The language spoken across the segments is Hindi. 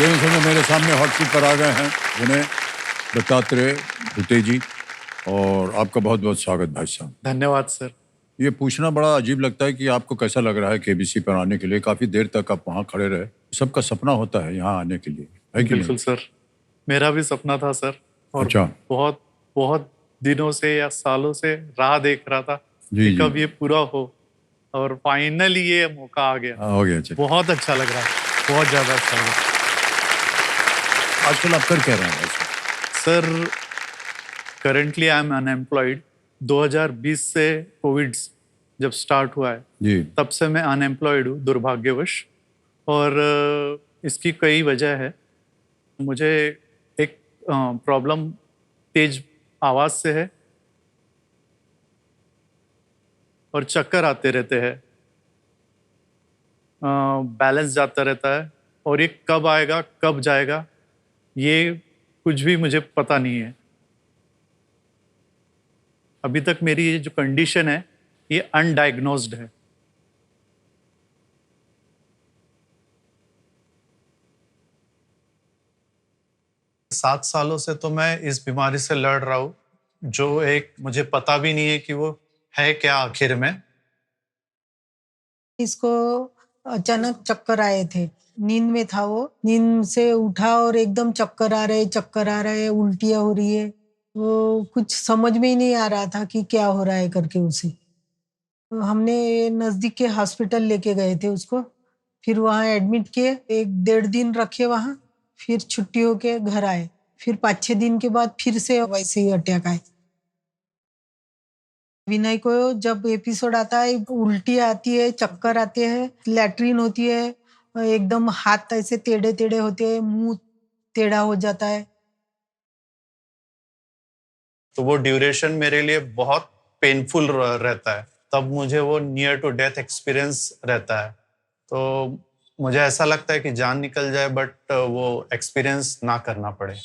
मेरे संग मेरे सामने हॉट सीट पर आ गए हैं विनय दत्तात्रेय भुट्टे जी, और आपका बहुत बहुत स्वागत भाई साहब। धन्यवाद सर। ये पूछना बड़ा अजीब लगता है कि आपको कैसा लग रहा है केबीसी पर आने के लिए। काफी देर तक आप वहाँ खड़े रहे, सबका सपना होता है यहाँ आने के लिए, है कि नहीं? बिल्कुल सर, मेरा भी सपना था सर, और अच्छा। बहुत बहुत दिनों से या सालों से राह देख रहा था जी कि जी कब ये पूरा हो, और फाइनली ये मौका आ गया। हो गया। अच्छा, बहुत अच्छा लग रहा है, बहुत ज्यादा अच्छा लग रहा है। आजकल आप कर क्या रहे हैं वैसे? Sir currently I am unemployed. 2020 से कोविड जब स्टार्ट हुआ है जी तब से मैं अनएम्प्लॉयड हूँ दुर्भाग्यवश, और इसकी कई वजह है। मुझे एक प्रॉब्लम तेज आवाज से है, और चक्कर आते रहते हैं, बैलेंस जाता रहता है, और ये कब आएगा कब जाएगा ये कुछ भी मुझे पता नहीं है। अभी तक मेरी ये जो कंडीशन है ये अनडायग्नोज्ड है। सात सालों से तो मैं इस बीमारी से लड़ रहा हूँ, जो एक मुझे पता भी नहीं है कि वो है क्या आखिर में। इसको अचानक चक्कर आए थे, नींद में था वो, नींद से उठा और एकदम चक्कर आ रहे हैं, उल्टियाँ हो रही है। वो कुछ समझ में ही नहीं आ रहा था कि क्या हो रहा है करके उसे। तो हमने नज़दीक के हॉस्पिटल लेके गए थे उसको, फिर वहाँ एडमिट किए, 1 डेढ़ दिन रखे वहाँ, फिर छुट्टी होके घर आए। फिर 5-6 दिन के बाद फिर से वैसे ही अटैक आए। विनय को जब एपिसोड आता है, उल्टी आती है, चक्कर आते हैं, लैट्रिन होती है, एकदम हाथ ऐसे टेढ़े-टेढ़े होते हैं, मुंह टेढ़ा हो जाता है। तो वो ड्यूरेशन मेरे लिए बहुत पेनफुल रहता है, तब मुझे वो नियर टू डेथ एक्सपीरियंस रहता है। तो मुझे ऐसा लगता है कि जान निकल जाए, बट वो एक्सपीरियंस ना करना पड़े।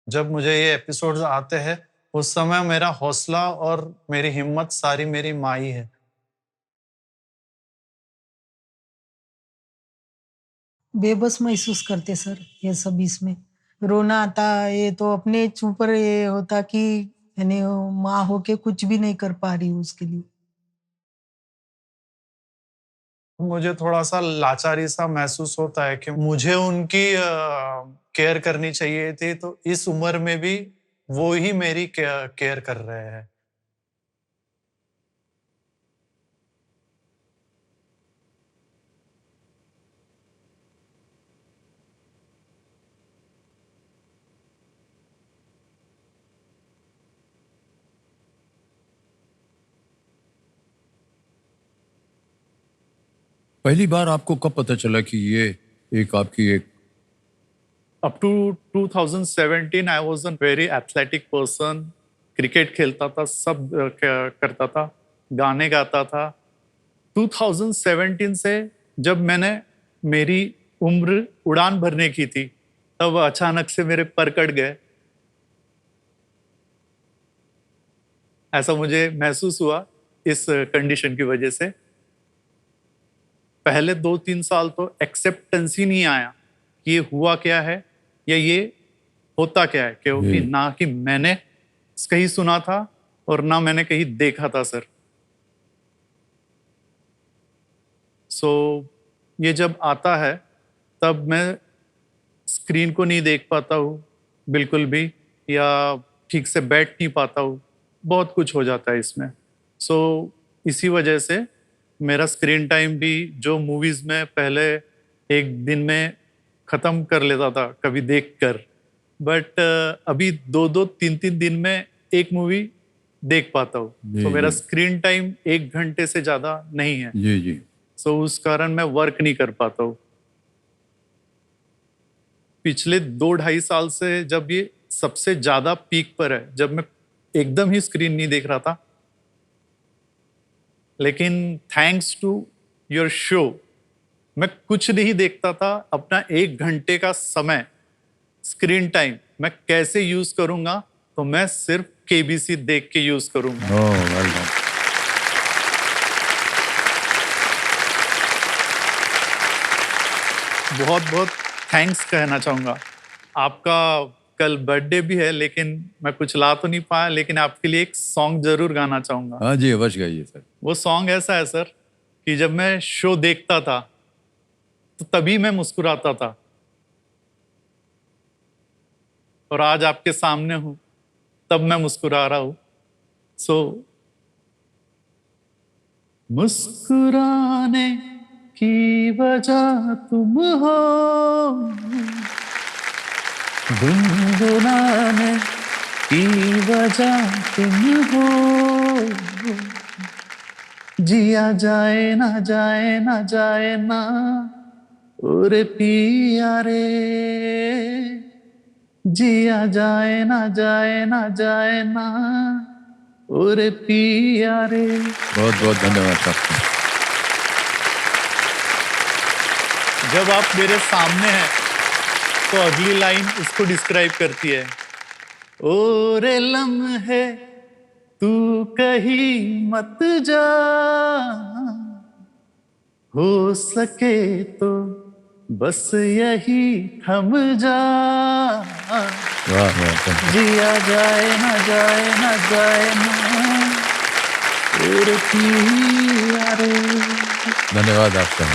जब मुझे ये एपिसोड्स आते हैं उस समय मेरा हौसला और मेरी हिम्मत सारी मेरी माँ ही है। बेबस महसूस करते सर ये सब इसमें। रोना आता, ये तो अपने ऊपर ये होता कि यानी माँ होके कुछ भी नहीं कर पा रही हूँ उसके लिए। मुझे थोड़ा-सा लाचारी-सा महसूस होता है कि मुझे उनकी केयर करनी चाहिए थी, तो इस उम्र में भी वो ही मेरी केयर कर रहे हैं। पहली बार आपको कब पता चला कि ये एक आपकी एक? Up to 2017 I was a very athletic person. Cricket खेलता था, सब करता था, गाने गाता था। 2017 से जब मैंने मेरी उम्र उड़ान भरने की थी, तब अचानक से मेरे पर कट गए। ऐसा मुझे महसूस हुआ इस कंडीशन की वजह से। पहले 2-3 साल तो एक्सेप्टेंस ही नहीं आया कि ये हुआ क्या है या ये होता क्या है, क्योंकि ना कि मैंने कहीं सुना था और ना मैंने कहीं देखा था सर। सो ये जब आता है तब मैं स्क्रीन को नहीं देख पाता हूँ बिल्कुल भी, या ठीक से बैठ नहीं पाता हूँ। बहुत कुछ हो जाता है इसमें। सो इसी वजह से मेरा स्क्रीन टाइम भी, जो मूवीज में पहले एक दिन में खत्म कर लेता था कभी देखकर, बट अभी 2-2 3-3 दिन में एक मूवी देख पाता हूँ। जी तो मेरा जी स्क्रीन टाइम 1 घंटे से ज्यादा नहीं है। जी जी सो उस कारण मैं वर्क नहीं कर पाता हूँ। पिछले 2-2.5 साल से जब ये सबसे ज्यादा पीक पर है, जब मैं एकदम ही स्क्रीन नहीं देख रहा था, लेकिन थैंक्स टू योर शो मैं कुछ नहीं देखता था। अपना 1 घंटे का समय स्क्रीन टाइम मैं कैसे यूज करूंगा, तो मैं सिर्फ केबीसी देख के यूज करूंगा। ओह, वेल डन। बहुत बहुत थैंक्स कहना चाहूँगा। आपका कल बर्थडे भी है, लेकिन मैं कुछ ला तो नहीं पाया, लेकिन आपके लिए एक सॉन्ग जरूर गाना चाहूँगा। हाँ जी, अवश्य गाइए सर। वो सॉन्ग ऐसा है सर कि जब मैं शो देखता था तो तभी मैं मुस्कुराता था, और आज आपके सामने हूं तब मैं मुस्कुरा रहा हूं। सो मुस्कुराने की वजह तुम हो, गुनगुनाने की वजह तुम हो, जिया जाए ना जाए ना जाए ना ओरे पिया रे, जिया जाए ना जाए ना जाए ना ओरे पिया रे। बहुत बहुत धन्यवाद आपका। जब आप मेरे सामने हैं तो अगली लाइन उसको डिस्क्राइब करती है। ओरे लम्हे तू कहीं मत जा, हो सके तो बस यही थम जा, वाह वाह, जिया जाए ना जाए ना जाए ना और पिया रे। धन्यवाद आपका।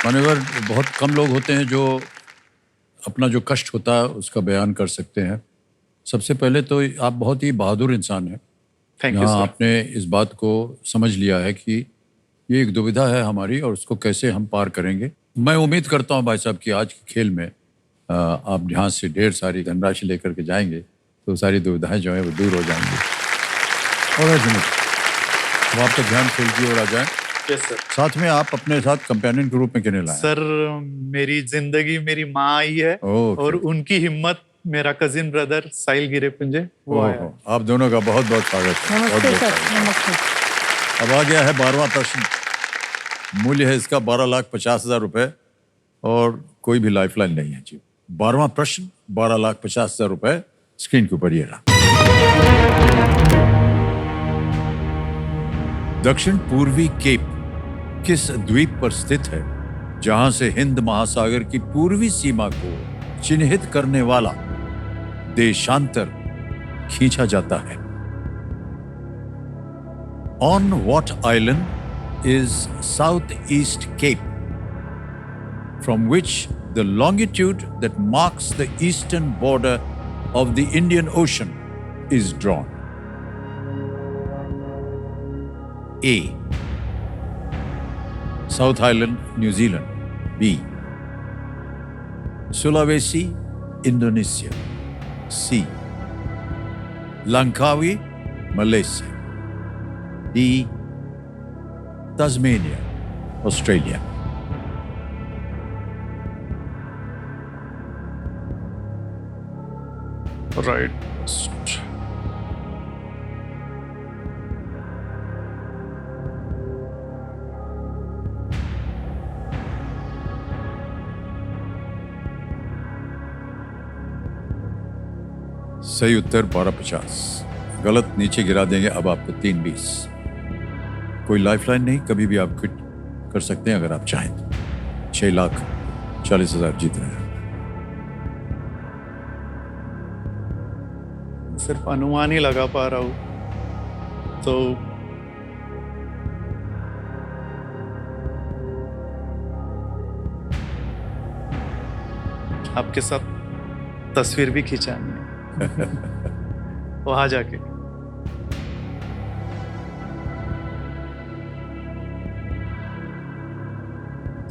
मान्यवर, बहुत कम लोग होते हैं जो अपना जो कष्ट होता है उसका बयान कर सकते हैं। सबसे पहले तो आप बहुत ही बहादुर इंसान हैं। थैंक यू यहाँ सर। आपने इस बात को समझ लिया है कि ये एक दुविधा है हमारी और उसको कैसे हम पार करेंगे। मैं उम्मीद करता हूँ भाई साहब कि आज के खेल में आप यहाँ से ढेर सारी धनराशि लेकर के जाएंगे तो सारी दुविधाएं जो हैं वो दूर हो जाएंगी। और वो आपका ध्यान खेल की ओर आ जाए। Yes sir. साथ में आप अपने साथ कंपेनियन के रूप में किन्हें लाए? सर मेरी जिंदगी मेरी माँ आई है, ओके। और उनकी हिम्मत मेरा कजिन ब्रदर साहिल गिरेपुंजे वो आया है। आप दोनों का बहुत बहुत स्वागत है। बहुत नमस्ते बहुत सर, स्वागत है। नमस्ते। अब आ गया है 12वां प्रश्न। मूल्य है इसका 12,50,000 रुपए और कोई भी लाइफलाइन नहीं है जी। 12वां प्रश्न 12,50,000 रुपए स्क्रीन के ऊपर ये रहा। दक्षिण पूर्वी केप किस द्वीप पर स्थित है जहां से हिंद महासागर की पूर्वी सीमा को चिन्हित करने वाला देशांतर खींचा जाता है? On what island is Southeast Cape, from which the longitude that marks the eastern border of the Indian Ocean is drawn? A. South Island, New Zealand. B. Sulawesi, Indonesia. C. Langkawi, Malaysia. D. Tasmania, Australia. Right. सही उत्तर 12,50। गलत नीचे गिरा देंगे अब आपको 3,20। कोई लाइफलाइन नहीं, कभी भी आप क्विट कर सकते हैं अगर आप चाहें तो। 6,40,000 जीत रहे हैं। सिर्फ अनुमान ही लगा पा रहा हूँ तो आपके साथ तस्वीर भी खिंचानी है वहां जाके।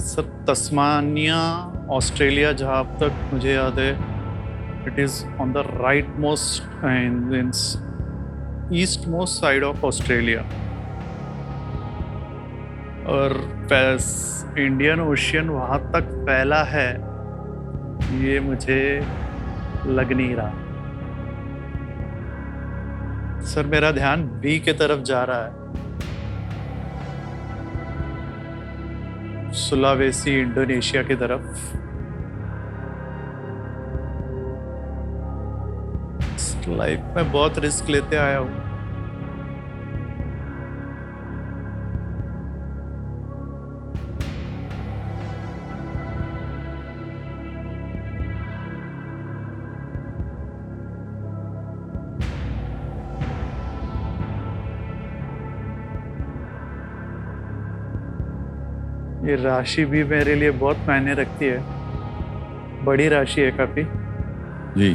सर तस्मानिया ऑस्ट्रेलिया, जहां तक मुझे याद है, it is on the right most and east most side of Australia, और इंडियन ओशियन वहां तक फैला है, ये मुझे लग नहीं रहा। सर मेरा ध्यान बी के तरफ जा रहा है, सुलावेसी इंडोनेशिया की तरफ। लाइफ में बहुत रिस्क लेते आया हूँ, ये राशि भी मेरे लिए बहुत मायने रखती है, बड़ी राशि है काफी। जी।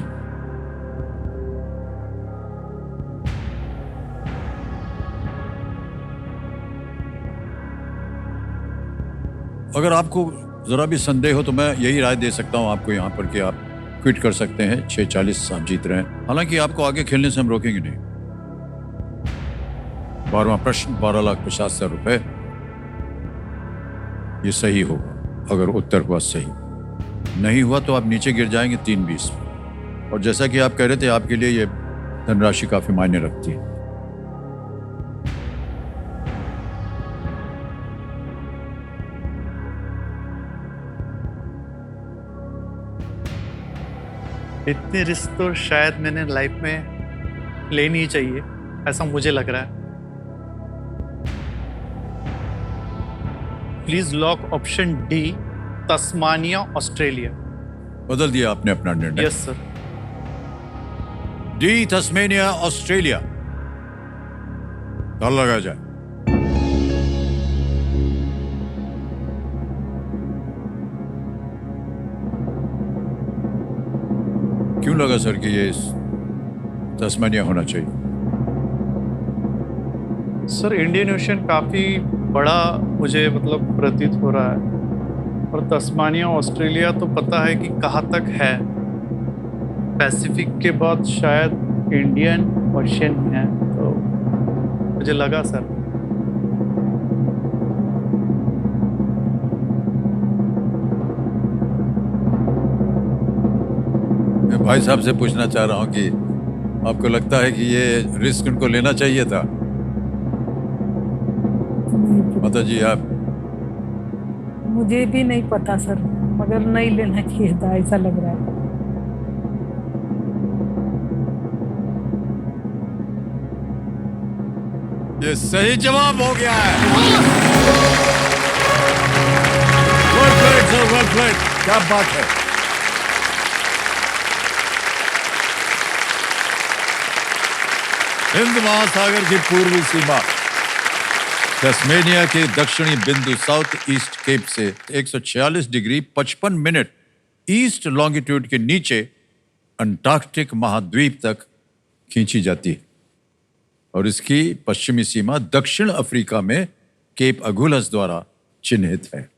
अगर आपको जरा भी संदेह हो तो मैं यही राय दे सकता हूं आपको यहाँ पर कि आप क्विट कर सकते हैं। 6:40 आप जीत रहे हैं, हालांकि आपको आगे खेलने से हम रोकेंगे नहीं। 12वां प्रश्न, 12,50,000 रुपए। ये सही होगा अगर उत्तर हुआ सही, नहीं हुआ तो आप नीचे गिर जाएंगे 3:20 में। और जैसा कि आप कह रहे थे, आपके लिए ये धनराशि काफी मायने रखती है। इतने रिस्क तो शायद मैंने लाइफ में लेनी ही चाहिए, ऐसा मुझे लग रहा है। Please lock option D, Tasmania, Australia. बदल दिया आपने अपना निर्णय? Yes sir. D, Tasmania, Australia. ताला लगा जाए। क्यों लगा सर कि ये तस्मानिया होना चाहिए? सर इंडियन ओशन काफी बड़ा मुझे मतलब प्रतीत हो रहा है, और तस्मानिया ऑस्ट्रेलिया तो पता है कि कहाँ तक है। पैसिफिक के बाद शायद इंडियन ओशन है, तो मुझे लगा सर। मैं भाई साहब से पूछना चाह रहा हूं कि आपको लगता है कि ये रिस्क उनको लेना चाहिए था? माता जी आप? मुझे भी नहीं पता सर, मगर नहीं लेना चाहिए था, ऐसा लग रहा है। ये सही जवाब हो गया है। Well played sir, well played. क्या बात है। हिंद महासागर की पूर्वी सीमा तस्मेनिया के दक्षिणी बिंदु साउथ ईस्ट केप से 146 डिग्री 55 मिनट ईस्ट लॉन्गिट्यूड के नीचे अंटार्कटिक महाद्वीप तक खींची जाती है, और इसकी पश्चिमी सीमा दक्षिण अफ्रीका में केप अगुलस द्वारा चिन्हित है।